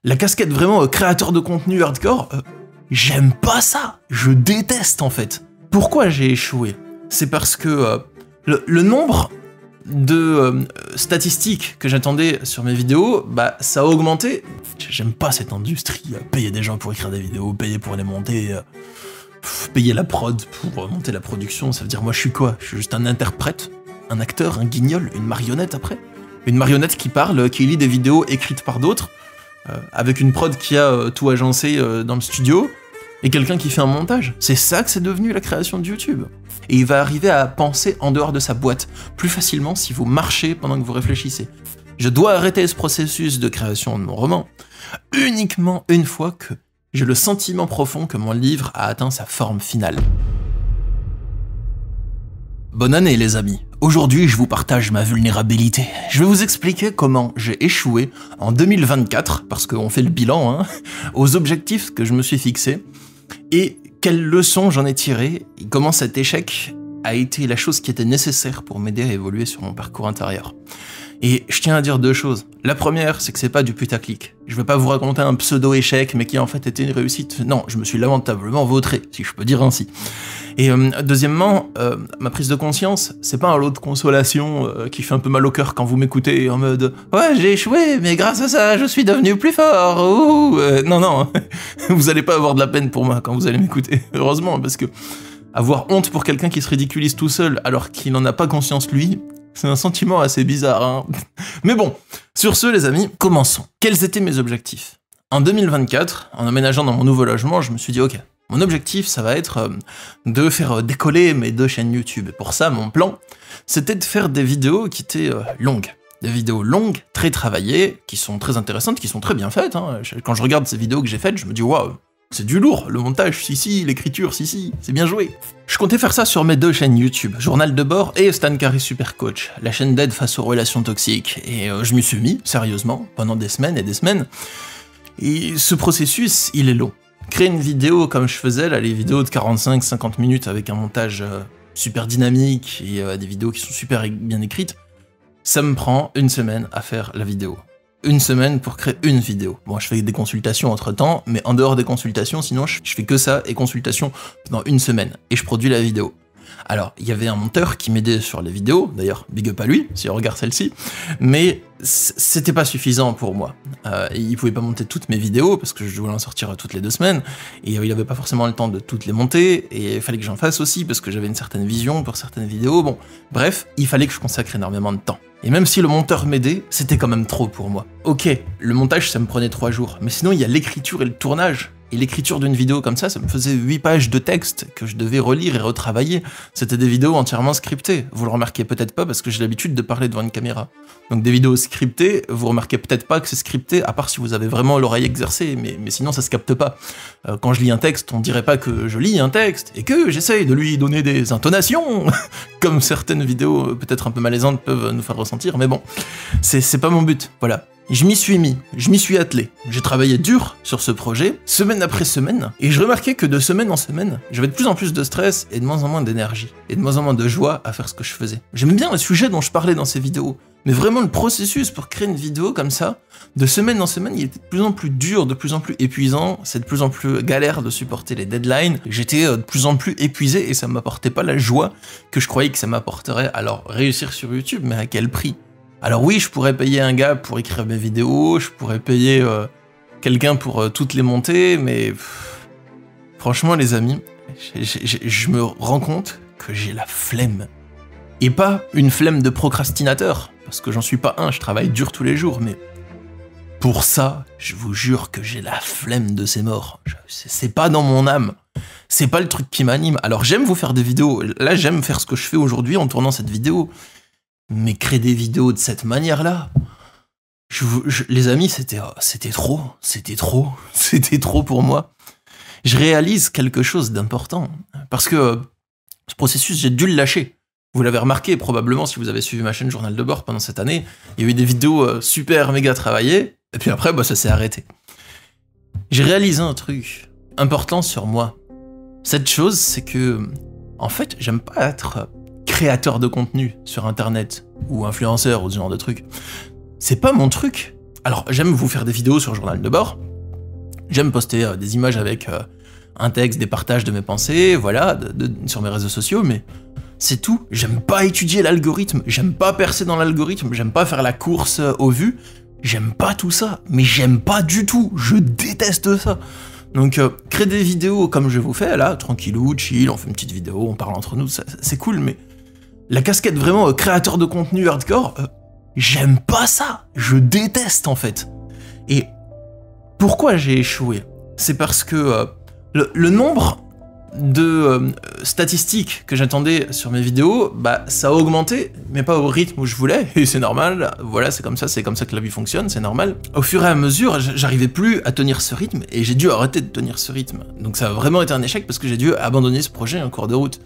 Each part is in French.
La casquette vraiment créateur de contenu hardcore, j'aime pas ça. Je déteste en fait. Pourquoi j'ai échoué? C'est parce que le nombre de statistiques que j'attendais sur mes vidéos, bah ça a augmenté. J'aime pas cette industrie, payer des gens pour écrire des vidéos, payer pour les monter, payer la prod pour monter la production, ça veut dire moi je suis quoi? Je suis juste un interprète, un acteur, un guignol, une marionnette après. Une marionnette qui parle, qui lit des vidéos écrites par d'autres, avec une prod qui a tout agencé dans le studio, et quelqu'un qui fait un montage. C'est ça que c'est devenu la création de YouTube. Et il va arriver à penser en dehors de sa boîte, plus facilement si vous marchez pendant que vous réfléchissez. Je dois arrêter ce processus de création de mon roman uniquement une fois que j'ai le sentiment profond que mon livre a atteint sa forme finale. Bonne année les amis. Aujourd'hui, je vous partage ma vulnérabilité. Je vais vous expliquer comment j'ai échoué en 2024, parce qu'on fait le bilan, hein, aux objectifs que je me suis fixés, et quelles leçons j'en ai tirées, et comment cet échec a été la chose qui était nécessaire pour m'aider à évoluer sur mon parcours intérieur. Et je tiens à dire deux choses. La première, c'est que c'est pas du putaclic. Je vais pas vous raconter un pseudo-échec, mais qui en fait était une réussite. Non, je me suis lamentablement vautré, si je peux dire ainsi. Et deuxièmement, ma prise de conscience, c'est pas un lot de consolation qui fait un peu mal au cœur quand vous m'écoutez en mode « Ouais, j'ai échoué, mais grâce à ça, je suis devenu plus fort, ouh !» Non, non, vous allez pas avoir de la peine pour moi quand vous allez m'écouter, heureusement, parce que avoir honte pour quelqu'un qui se ridiculise tout seul alors qu'il n'en a pas conscience lui, c'est un sentiment assez bizarre, hein. Mais bon, sur ce les amis, commençons. Quels étaient mes objectifs? En 2024, en emménageant dans mon nouveau logement, je me suis dit ok, mon objectif ça va être de faire décoller mes 2 chaînes YouTube. Et pour ça, mon plan, c'était de faire des vidéos qui étaient longues. Des vidéos longues, très travaillées, qui sont très intéressantes, qui sont très bien faites, hein. Quand je regarde ces vidéos que j'ai faites, je me dis waouh, c'est du lourd, le montage, si, l'écriture, si, c'est bien joué. Je comptais faire ça sur mes 2 chaînes YouTube, Journal de bord et Stan Carré Super Coach, la chaîne d'aide face aux relations toxiques. Et je m'y suis mis, sérieusement, pendant des semaines et des semaines. Et ce processus, il est long. Créer une vidéo comme je faisais, là, les vidéos de 45-50 minutes avec un montage super dynamique et des vidéos qui sont super bien écrites, ça me prend 1 semaine à faire la vidéo. 1 semaine pour créer une vidéo. Bon, je fais des consultations entre temps, mais en dehors des consultations, sinon je fais que ça et consultations pendant 1 semaine. Et je produis la vidéo. Alors, il y avait un monteur qui m'aidait sur les vidéos, d'ailleurs, big up à lui, si on regarde celle-ci, mais c'était pas suffisant pour moi. Il pouvait pas monter toutes mes vidéos, parce que je devais en sortir toutes les 2 semaines, et il avait pas forcément le temps de toutes les monter, et il fallait que j'en fasse aussi, parce que j'avais une certaine vision pour certaines vidéos, bon, bref, il fallait que je consacre énormément de temps. Et même si le monteur m'aidait, c'était quand même trop pour moi. Ok, le montage ça me prenait 3 jours, mais sinon il y a l'écriture et le tournage. Et l'écriture d'une vidéo comme ça me faisait 8 pages de texte que je devais relire et retravailler. C'était des vidéos entièrement scriptées. Vous le remarquez peut-être pas parce que j'ai l'habitude de parler devant une caméra. Donc des vidéos scriptées, vous remarquez peut-être pas que c'est scripté, à part si vous avez vraiment l'oreille exercée, mais sinon ça se capte pas. Quand je lis un texte, on dirait pas que je lis un texte, et que j'essaye de lui donner des intonations, comme certaines vidéos peut-être un peu malaisantes peuvent nous faire ressentir, mais bon, c'est pas mon but, voilà. Je m'y suis mis, je m'y suis attelé. J'ai travaillé dur sur ce projet, semaine après semaine, et je remarquais que de semaine en semaine, j'avais de plus en plus de stress et de moins en moins d'énergie, et de moins en moins de joie à faire ce que je faisais. J'aimais bien le sujet dont je parlais dans ces vidéos, mais vraiment le processus pour créer une vidéo comme ça, de semaine en semaine, il était de plus en plus dur, de plus en plus épuisant, c'est de plus en plus galère de supporter les deadlines, j'étais de plus en plus épuisé et ça m'apportait pas la joie que je croyais que ça m'apporterait. Alors réussir sur YouTube, mais à quel prix ? Alors oui, je pourrais payer un gars pour écrire mes vidéos, je pourrais payer quelqu'un pour toutes les monter, mais franchement les amis, je me rends compte que j'ai la flemme. Et pas une flemme de procrastinateur, parce que j'en suis pas un, je travaille dur tous les jours, mais pour ça, je vous jure que j'ai la flemme de ces morts. C'est pas dans mon âme, c'est pas le truc qui m'anime. Alors j'aime vous faire des vidéos, là j'aime faire ce que je fais aujourd'hui en tournant cette vidéo, mais créer des vidéos de cette manière-là, les amis, c'était trop pour moi. Je réalise quelque chose d'important, parce que ce processus, j'ai dû le lâcher. Vous l'avez remarqué probablement si vous avez suivi ma chaîne Journal de bord pendant cette année, il y a eu des vidéos super méga travaillées, et puis après, ça s'est arrêté. J'ai réalisé un truc important sur moi. Cette chose, c'est que, en fait, j'aime pas être créateur de contenu sur internet, ou influenceur, ou ce genre de truc. C'est pas mon truc. Alors, j'aime vous faire des vidéos sur Journal de bord, j'aime poster des images avec un texte, des partages de mes pensées, voilà, sur mes réseaux sociaux, mais c'est tout. J'aime pas étudier l'algorithme, j'aime pas percer dans l'algorithme, j'aime pas faire la course aux vues, j'aime pas tout ça, mais j'aime pas du tout, je déteste ça. Donc, créer des vidéos comme je vous fais, là, tranquillou, chill, on fait une petite vidéo, on parle entre nous, c'est cool, mais la casquette vraiment créateur de contenu hardcore, j'aime pas ça, je déteste en fait. Et pourquoi j'ai échoué? C'est parce que le nombre de statistiques que j'attendais sur mes vidéos, bah ça a augmenté, mais pas au rythme où je voulais, et c'est normal, voilà, c'est comme ça que la vie fonctionne, c'est normal. Au fur et à mesure, j'arrivais plus à tenir ce rythme, et j'ai dû arrêter de tenir ce rythme. Donc ça a vraiment été un échec parce que j'ai dû abandonner ce projet en cours de route,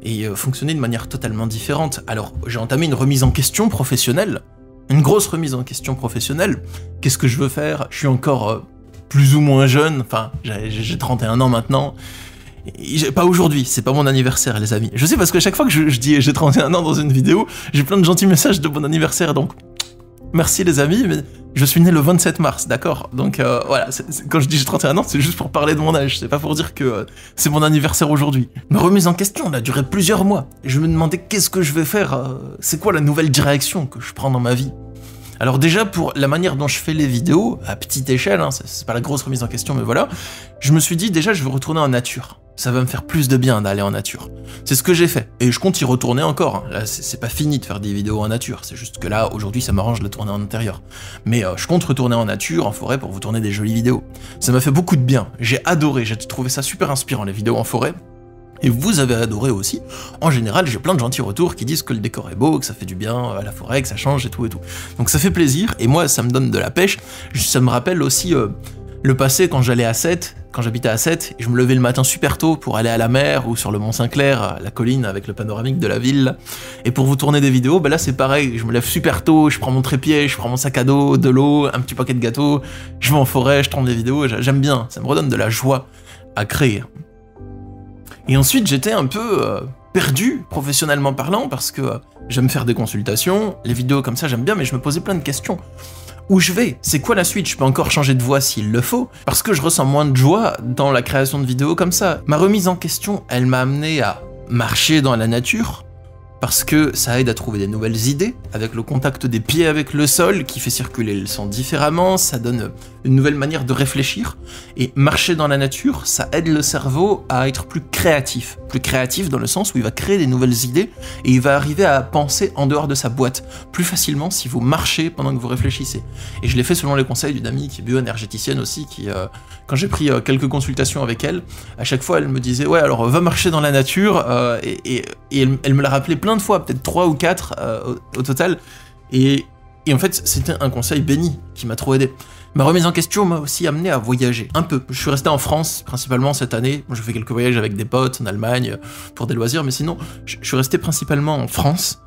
et fonctionner de manière totalement différente. Alors j'ai entamé une remise en question professionnelle, une grosse remise en question professionnelle. Qu'est-ce que je veux faire? Je suis encore plus ou moins jeune, enfin j'ai 31 ans maintenant, pas aujourd'hui, c'est pas mon anniversaire les amis. Je sais parce que chaque fois que je dis j'ai 31 ans dans une vidéo, j'ai plein de gentils messages de bon anniversaire, donc merci les amis, mais je suis né le 27 mars, d'accord? Donc voilà, quand je dis j'ai 31 ans, c'est juste pour parler de mon âge, c'est pas pour dire que c'est mon anniversaire aujourd'hui. Ma remise en question, elle a duré plusieurs mois, et je me demandais qu'est-ce que je vais faire, c'est quoi la nouvelle direction que je prends dans ma vie? Alors déjà, pour la manière dont je fais les vidéos, à petite échelle, hein, c'est pas la grosse remise en question, mais voilà, je me suis dit déjà je veux retourner en nature. Ça va me faire plus de bien d'aller en nature. C'est ce que j'ai fait, et je compte y retourner encore. Hein. Là, c'est pas fini de faire des vidéos en nature, c'est juste que là, aujourd'hui, ça m'arrange de la tourner en intérieur. Mais je compte retourner en nature, en forêt, pour vous tourner des jolies vidéos. Ça m'a fait beaucoup de bien, j'ai adoré, j'ai trouvé ça super inspirant, les vidéos en forêt. Et vous avez adoré aussi. En général, j'ai plein de gentils retours qui disent que le décor est beau, que ça fait du bien à la forêt, que ça change et tout et tout. Donc ça fait plaisir, et moi, ça me donne de la pêche. Ça me rappelle aussi le passé quand j'allais à Sète, quand j'habitais à Sète, et je me levais le matin super tôt pour aller à la mer ou sur le Mont Saint-Clair, la colline avec le panoramique de la ville. Et pour vous tourner des vidéos, bah là c'est pareil, je me lève super tôt, je prends mon trépied, je prends mon sac à dos, de l'eau, un petit paquet de gâteaux, je vais en forêt, je tourne des vidéos, j'aime bien, ça me redonne de la joie à créer. Et ensuite, j'étais un peu perdu, professionnellement parlant, parce que j'aime faire des consultations, les vidéos comme ça, j'aime bien, mais je me posais plein de questions. Où je vais? C'est quoi la suite? Je peux encore changer de voix s'il le faut, parce que je ressens moins de joie dans la création de vidéos comme ça. Ma remise en question, elle m'a amené à marcher dans la nature, parce que ça aide à trouver des nouvelles idées, avec le contact des pieds avec le sol, qui fait circuler le sang différemment, ça donne une nouvelle manière de réfléchir, et marcher dans la nature, ça aide le cerveau à être plus créatif dans le sens où il va créer des nouvelles idées, et il va arriver à penser en dehors de sa boîte, plus facilement si vous marchez pendant que vous réfléchissez. Et je l'ai fait selon les conseils d'une amie qui est bioénergéticienne aussi, qui, quand j'ai pris quelques consultations avec elle, à chaque fois elle me disait « Ouais, alors va marcher dans la nature », et elle me l'a rappelé plein de fois, peut-être 3 ou 4 au total, et en fait c'était un conseil béni qui m'a trop aidé. Ma remise en question m'a aussi amené à voyager, un peu. Je suis resté en France, principalement cette année, je fais quelques voyages avec des potes en Allemagne, pour des loisirs, mais sinon, je suis resté principalement en France,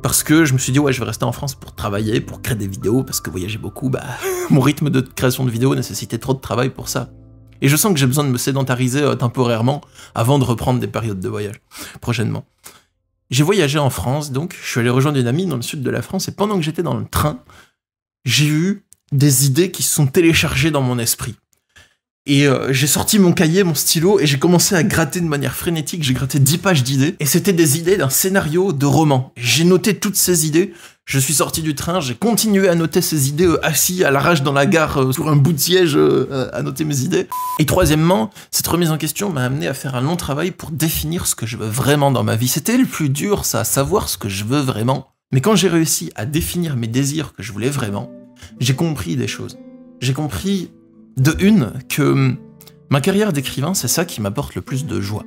parce que je me suis dit, ouais, je vais rester en France pour travailler, pour créer des vidéos, parce que voyager beaucoup, bah, mon rythme de création de vidéos nécessitait trop de travail pour ça. Et je sens que j'ai besoin de me sédentariser temporairement, avant de reprendre des périodes de voyage, prochainement. J'ai voyagé en France, donc je suis allé rejoindre une amie dans le sud de la France, et pendant que j'étais dans le train, j'ai eu des idées qui se sont téléchargées dans mon esprit. Et j'ai sorti mon cahier, mon stylo, et j'ai commencé à gratter de manière frénétique, j'ai gratté 10 pages d'idées, et c'était des idées d'un scénario de roman. J'ai noté toutes ces idées, je suis sorti du train, j'ai continué à noter ces idées assis à l'arrache dans la gare, sur un bout de siège, à noter mes idées. Et troisièmement, cette remise en question m'a amené à faire un long travail pour définir ce que je veux vraiment dans ma vie. C'était le plus dur, ça, savoir ce que je veux vraiment. Mais quand j'ai réussi à définir mes désirs que je voulais vraiment, j'ai compris des choses. J'ai compris, de une, que ma carrière d'écrivain, c'est ça qui m'apporte le plus de joie.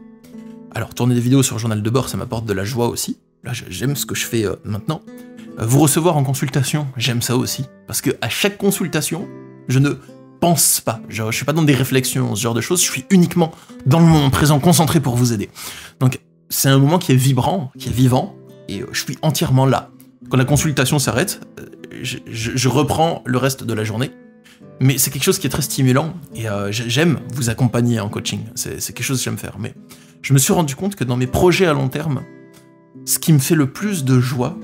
Alors, tourner des vidéos sur Journal de bord, ça m'apporte de la joie aussi. Là, j'aime ce que je fais maintenant. Vous recevoir en consultation, j'aime ça aussi. Parce que à chaque consultation, je ne pense pas. Je suis pas dans des réflexions, ce genre de choses. Je suis uniquement dans le moment présent, concentré pour vous aider. Donc, c'est un moment qui est vibrant, qui est vivant, et je suis entièrement là. Quand la consultation s'arrête, je reprends le reste de la journée. Mais c'est quelque chose qui est très stimulant, et j'aime vous accompagner en coaching. C'est quelque chose que j'aime faire. Mais je me suis rendu compte que dans mes projets à long terme, ce qui me fait le plus de joie,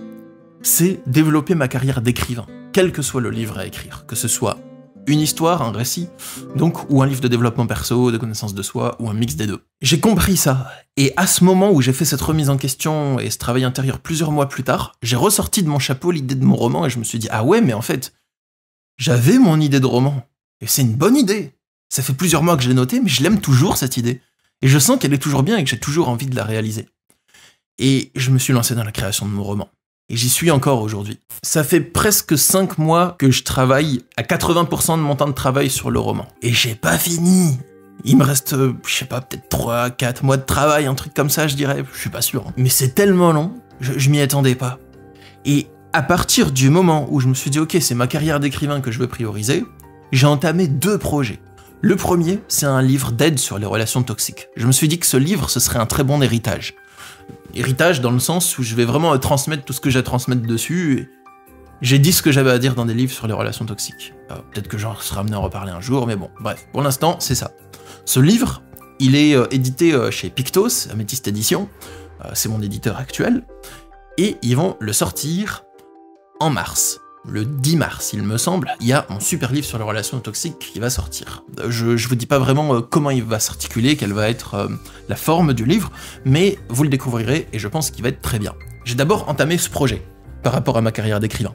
c'est développer ma carrière d'écrivain. quel que soit le livre à écrire, que ce soit une histoire, un récit, donc, ou un livre de développement perso, de connaissance de soi, ou un mix des deux. J'ai compris ça, et à ce moment où j'ai fait cette remise en question et ce travail intérieur plusieurs mois plus tard, j'ai ressorti de mon chapeau l'idée de mon roman et je me suis dit, ah ouais, mais en fait, j'avais mon idée de roman, et c'est une bonne idée. Ça fait plusieurs mois que je l'ai notée, mais je l'aime toujours cette idée. Et je sens qu'elle est toujours bien et que j'ai toujours envie de la réaliser. Et je me suis lancé dans la création de mon roman. Et j'y suis encore aujourd'hui. Ça fait presque 5 mois que je travaille à 80% de mon temps de travail sur le roman. Et j'ai pas fini. Il me reste, je sais pas, peut-être 3-4 mois de travail, un truc comme ça, je dirais. Je suis pas sûr. Mais c'est tellement long, je m'y attendais pas. Et à partir du moment où je me suis dit, ok, c'est ma carrière d'écrivain que je veux prioriser, j'ai entamé 2 projets. Le premier, c'est un livre d'aide sur les relations toxiques. Je me suis dit que ce livre, ce serait un très bon héritage. Héritage dans le sens où je vais vraiment transmettre tout ce que j'ai à transmettre dessus. Et j'ai dit ce que j'avais à dire dans des livres sur les relations toxiques. Peut-être que j'en serai amené à en reparler un jour, mais bon, bref, pour l'instant, c'est ça. Ce livre, il est édité chez Pictos, Améthyste Édition, c'est mon éditeur actuel, et ils vont le sortir en mars. Le 10 mars, il me semble, il y a mon super livre sur les relations toxiques qui va sortir. Je vous dis pas vraiment comment il va s'articuler, quelle va être la forme du livre, mais vous le découvrirez et je pense qu'il va être très bien. J'ai d'abord entamé ce projet par rapport à ma carrière d'écrivain.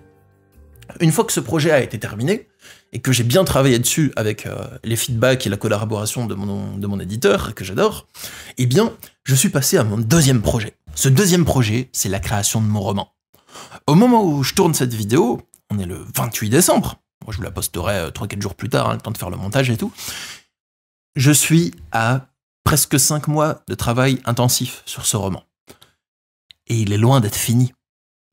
Une fois que ce projet a été terminé, et que j'ai bien travaillé dessus avec les feedbacks et la collaboration de mon éditeur, que j'adore, eh bien, je suis passé à mon deuxième projet. Ce deuxième projet, c'est la création de mon roman. Au moment où je tourne cette vidéo, on est le 28 décembre, moi je vous la posterai 3-4 jours plus tard, le temps de faire le montage et tout, je suis à presque 5 mois de travail intensif sur ce roman. Et il est loin d'être fini.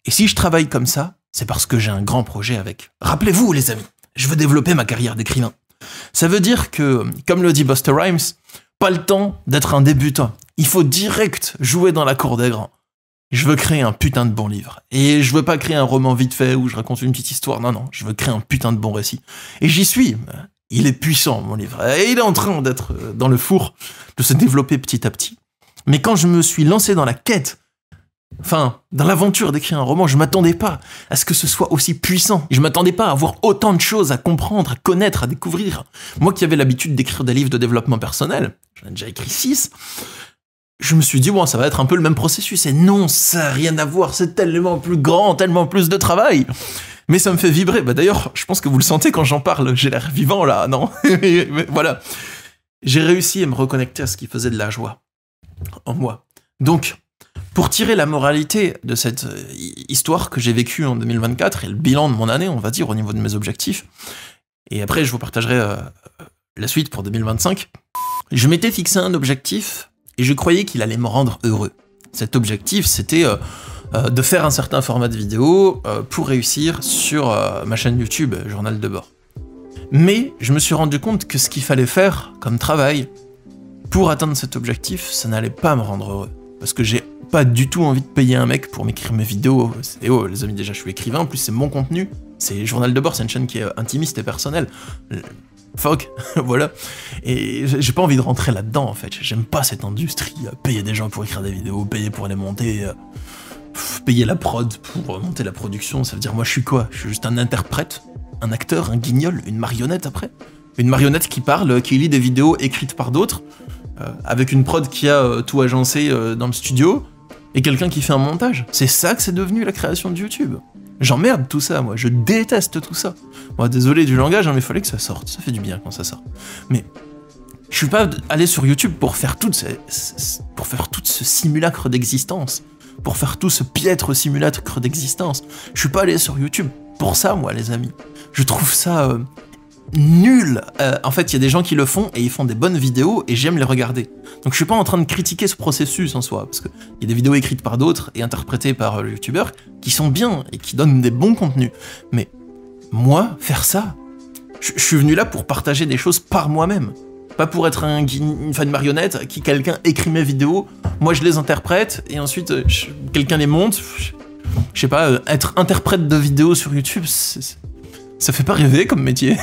Et si je travaille comme ça, c'est parce que j'ai un grand projet avec. Rappelez-vous les amis, je veux développer ma carrière d'écrivain. Ça veut dire que, comme le dit Busta Rhymes, pas le temps d'être un débutant. Il faut direct jouer dans la cour des grands. Je veux créer un putain de bon livre. Et je veux pas créer un roman vite fait où je raconte une petite histoire. Non, je veux créer un putain de bon récit. Et j'y suis. Il est puissant, mon livre. Et il est en train d'être dans le four, de se développer petit à petit. Mais quand je me suis lancé dans la quête, dans l'aventure d'écrire un roman, je m'attendais pas à ce que ce soit aussi puissant. Je m'attendais pas à avoir autant de choses à comprendre, à connaître, à découvrir. Moi qui avais l'habitude d'écrire des livres de développement personnel, j'en ai déjà écrit 6, je me suis dit, bon, ça va être un peu le même processus. Et non, ça n'a rien à voir, c'est tellement plus grand, tellement plus de travail. Mais ça me fait vibrer. D'ailleurs, je pense que vous le sentez quand j'en parle, j'ai l'air vivant là, non? Mais voilà. J'ai réussi à me reconnecter à ce qui faisait de la joie en moi. Donc, pour tirer la moralité de cette histoire que j'ai vécue en 2024 et le bilan de mon année, on va dire, au niveau de mes objectifs, et après je vous partagerai la suite pour 2025, je m'étais fixé un objectif et je croyais qu'il allait me rendre heureux. Cet objectif, c'était de faire un certain format de vidéo pour réussir sur ma chaîne YouTube, Journal de bord. Mais je me suis rendu compte que ce qu'il fallait faire comme travail pour atteindre cet objectif, ça n'allait pas me rendre heureux. Parce que j'ai pas du tout envie de payer un mec pour m'écrire mes vidéos. Et oh, les amis, déjà, je suis écrivain, en plus c'est mon contenu. C'est Journal de bord, c'est une chaîne qui est intimiste et personnelle. Fuck, voilà. Et j'ai pas envie de rentrer là-dedans, en fait. J'aime pas cette industrie. Payer des gens pour écrire des vidéos, payer pour les monter, payer la prod pour monter la production. Ça veut dire, moi, je suis quoi? Je suis juste un interprète, un acteur, un guignol, une marionnette après. Une marionnette qui parle, qui lit des vidéos écrites par d'autres, avec une prod qui a tout agencé dans le studio, et quelqu'un qui fait un montage. C'est ça que c'est devenu la création de YouTube. J'emmerde tout ça, moi, je déteste tout ça. Moi, désolé du langage, hein, mais il fallait que ça sorte, ça fait du bien quand ça sort. Mais je suis pas allé sur YouTube pour faire tout ce simulacre d'existence, pour faire tout ce piètre simulacre d'existence. Je suis pas allé sur YouTube pour ça, moi, les amis. Je trouve ça nul. En fait, il y a des gens qui le font et ils font des bonnes vidéos et j'aime les regarder. Donc je suis pas en train de critiquer ce processus en soi, parce qu'il y a des vidéos écrites par d'autres et interprétées par le youtubeur qui sont bien et qui donnent des bons contenus. Mais moi, faire ça, je suis venu là pour partager des choses par moi-même. Pas pour être une marionnette à qui quelqu'un écrit mes vidéos, moi je les interprète et ensuite quelqu'un les monte. Je sais pas, être interprète de vidéos sur YouTube, ça fait pas rêver comme métier.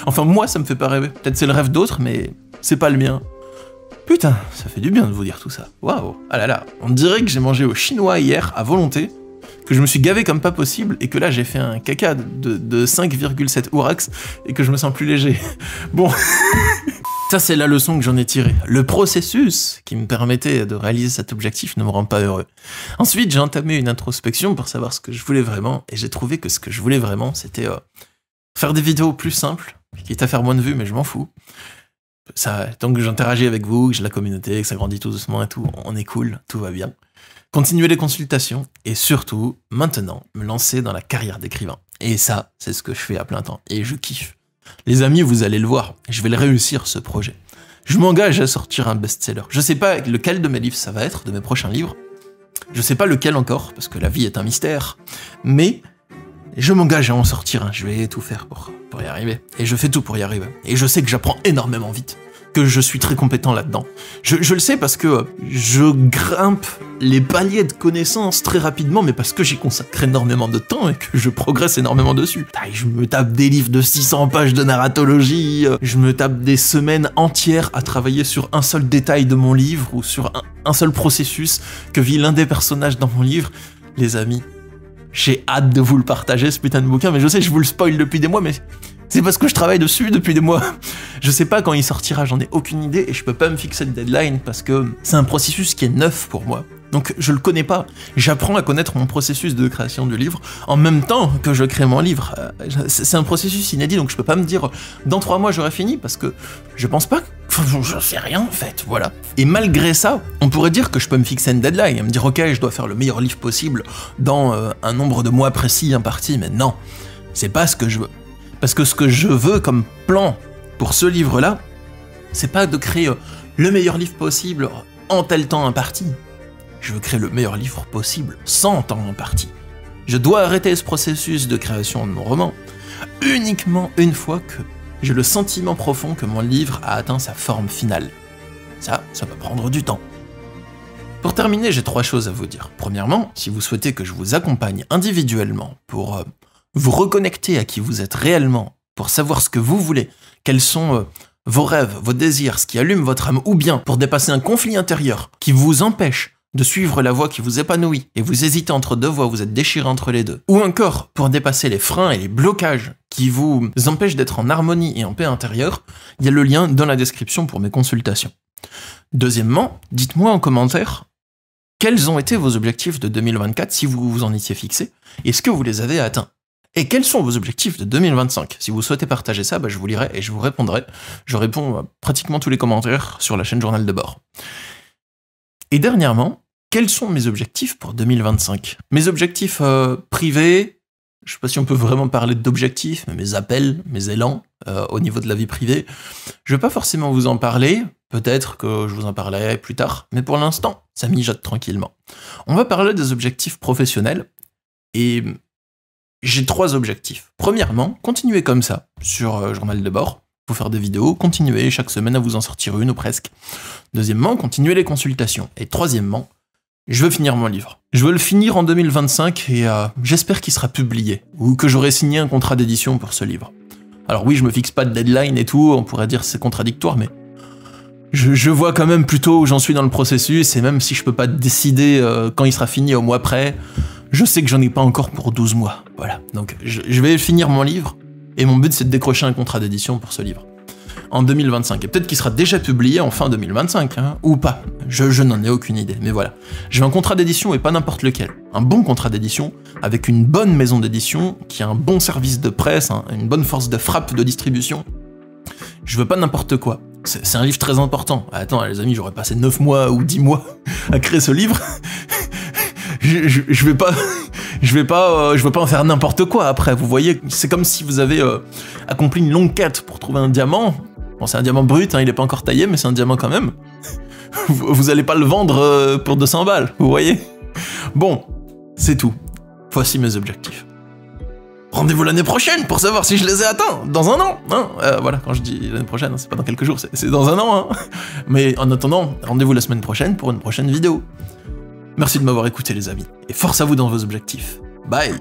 Enfin, moi, ça me fait pas rêver. Peut-être c'est le rêve d'autres, mais c'est pas le mien. Putain, ça fait du bien de vous dire tout ça. Waouh. Ah là là, on dirait que j'ai mangé au chinois hier, à volonté. que je me suis gavé comme pas possible, et que là j'ai fait un caca de 5,7 ourax, et que je me sens plus léger. Bon, ça c'est la leçon que j'en ai tirée. Le processus qui me permettait de réaliser cet objectif ne me rend pas heureux. Ensuite, j'ai entamé une introspection pour savoir ce que je voulais vraiment, et j'ai trouvé que ce que je voulais vraiment, c'était faire des vidéos plus simples, quitte à faire moins de vues, mais je m'en fous. Ça, tant que j'interagis avec vous, que j'ai la communauté, que ça grandit tout doucement et tout, on est cool, tout va bien. Continuer les consultations, et surtout, maintenant, me lancer dans la carrière d'écrivain. Et ça, c'est ce que je fais à plein temps, et je kiffe. Les amis, vous allez le voir, je vais le réussir ce projet. Je m'engage à sortir un best-seller. Je sais pas lequel de mes livres ça va être, de mes prochains livres. Je sais pas lequel encore, parce que la vie est un mystère. Mais je m'engage à en sortir un. Je vais tout faire pour y arriver. Et je fais tout pour y arriver. Et je sais que j'apprends énormément vite. Que je suis très compétent là-dedans. Je le sais parce que je grimpe les paliers de connaissances très rapidement, mais parce que j'y consacre énormément de temps et que je progresse énormément dessus. Je me tape des livres de 600 pages de narratologie, je me tape des semaines entières à travailler sur un seul détail de mon livre ou sur un seul processus que vit l'un des personnages dans mon livre. Les amis, j'ai hâte de vous le partager, ce putain de bouquin, mais je sais, je vous le spoil depuis des mois, mais c'est parce que je travaille dessus depuis des mois. Je sais pas quand il sortira, j'en ai aucune idée, et je peux pas me fixer de deadline parce que c'est un processus qui est neuf pour moi. Donc je le connais pas. J'apprends à connaître mon processus de création du livre en même temps que je crée mon livre. C'est un processus inédit, donc je peux pas me dire dans 3 mois j'aurai fini parce que je pense pas. Je sais rien en fait, voilà. Et malgré ça, on pourrait dire que je peux me fixer une deadline et me dire ok, je dois faire le meilleur livre possible dans un nombre de mois précis imparti, mais non, c'est pas ce que je veux. Parce que ce que je veux comme plan pour ce livre-là, c'est pas de créer le meilleur livre possible en tel temps imparti. Je veux créer le meilleur livre possible sans temps imparti. Je dois arrêter ce processus de création de mon roman uniquement une fois que j'ai le sentiment profond que mon livre a atteint sa forme finale. Ça peut prendre du temps. Pour terminer, j'ai 3 choses à vous dire. Premièrement, si vous souhaitez que je vous accompagne individuellement pour vous reconnecter à qui vous êtes réellement, pour savoir ce que vous voulez, quels sont vos rêves, vos désirs, ce qui allume votre âme, ou bien pour dépasser un conflit intérieur qui vous empêche de suivre la voie qui vous épanouit et vous hésitez entre 2 voies, vous êtes déchiré entre les deux, ou encore pour dépasser les freins et les blocages qui vous empêchent d'être en harmonie et en paix intérieure, il y a le lien dans la description pour mes consultations. Deuxièmement, dites-moi en commentaire quels ont été vos objectifs de 2024 si vous vous en étiez fixé, et est-ce que vous les avez atteints? Et quels sont vos objectifs de 2025? Si vous souhaitez partager ça, je vous lirai et je vous répondrai. Je réponds à pratiquement tous les commentaires sur la chaîne Journal de bord. Et dernièrement, quels sont mes objectifs pour 2025? Mes objectifs privés, je sais pas si on peut vraiment parler d'objectifs, mais mes appels, mes élans au niveau de la vie privée, je vais pas forcément vous en parler, peut-être que je vous en parlerai plus tard, mais pour l'instant, ça mijote tranquillement. On va parler des objectifs professionnels, et j'ai 3 objectifs. Premièrement, continuez comme ça sur Journal de bord, vous faire des vidéos, continuez chaque semaine à vous en sortir une ou presque. Deuxièmement, continuez les consultations. Et troisièmement, je veux finir mon livre. Je veux le finir en 2025 et j'espère qu'il sera publié, ou que j'aurai signé un contrat d'édition pour ce livre. Alors oui, je me fixe pas de deadline et tout, on pourrait dire que c'est contradictoire, mais je vois quand même plutôt où j'en suis dans le processus, et même si je peux pas décider quand il sera fini au mois près, je sais que j'en ai pas encore pour 12 mois. Voilà, donc je vais finir mon livre, et mon but c'est de décrocher un contrat d'édition pour ce livre. En 2025, et peut-être qu'il sera déjà publié en fin 2025, hein, ou pas, je n'en ai aucune idée, mais voilà. Je veux un contrat d'édition et pas n'importe lequel. Un bon contrat d'édition, avec une bonne maison d'édition, qui a un bon service de presse, une bonne force de frappe de distribution. Je veux pas n'importe quoi. C'est un livre très important. Attends, les amis, j'aurais passé 9 mois ou 10 mois à créer ce livre. je vais pas en faire n'importe quoi après, vous voyez, c'est comme si vous avez accompli une longue quête pour trouver un diamant. Bon, c'est un diamant brut, hein, il est pas encore taillé, mais c'est un diamant quand même. Vous allez pas le vendre pour 200 balles, vous voyez. Bon, c'est tout. Voici mes objectifs. Rendez-vous l'année prochaine pour savoir si je les ai atteints, dans un an, hein. Voilà, quand je dis l'année prochaine, c'est pas dans quelques jours, c'est dans un an, hein. Mais en attendant, rendez-vous la semaine prochaine pour une prochaine vidéo. Merci de m'avoir écouté les amis, et force à vous dans vos objectifs. Bye.